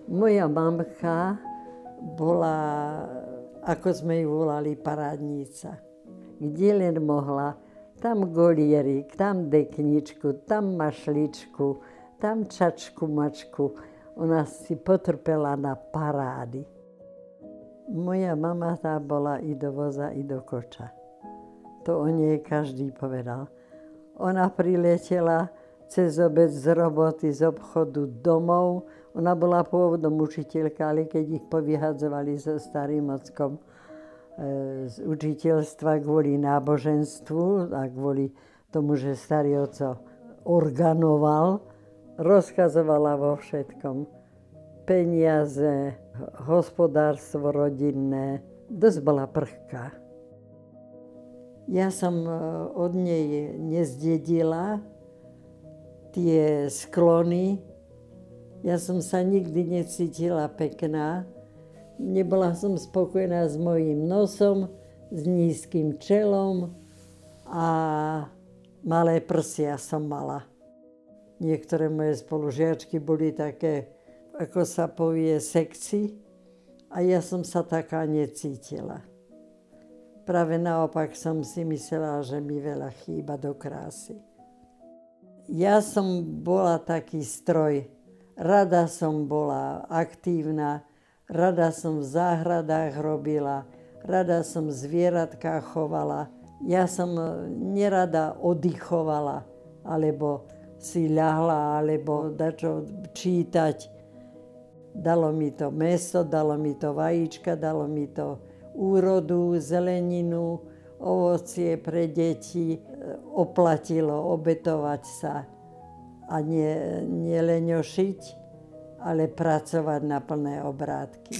Moja mamka bola, ako sme ju volali, parádnica. Kde len mohla, tam golierik, tam dekničku, tam mašličku, tam čačku, mačku. Ona si potrpela na parády. Moja mama tá bola i do voza, i do koča. To o nej každý povedal. Ona priletela cez obed z roboty, z obchodu domov. Ona bola pôvodom učiteľka, ale keď ich povyhadzovali so starým ockom z učiteľstva kvôli náboženstvu a kvôli tomu, že starý oco organoval, rozkazovala vo všetkom. Peniaze, hospodárstvo rodinné, dosť bola prchká. Ja som od nej nezdedila tie sklony. Ja som sa nikdy necítila pekná. Nebola som spokojná s mojím nosom, s nízkym čelom a malé prsia som mala. Niektoré moje spolužiačky boli také, ako sa povie, sexy a ja som sa taká necítila. Práve naopak som si myslela, že mi veľa chýba do krásy. Ja som bola taký stroj. Rada som bola aktívna, rada som v záhradách robila, rada som zvieratka chovala. Ja som nerada oddychovala, alebo si ľahla, alebo dačo čítať. Dalo mi to mäso, dalo mi to vajíčka, dalo mi to úrodu, zeleninu, ovocie pre deti. Oplatilo obetovať sa a nie leňošiť, ale pracovať na plné obrátky.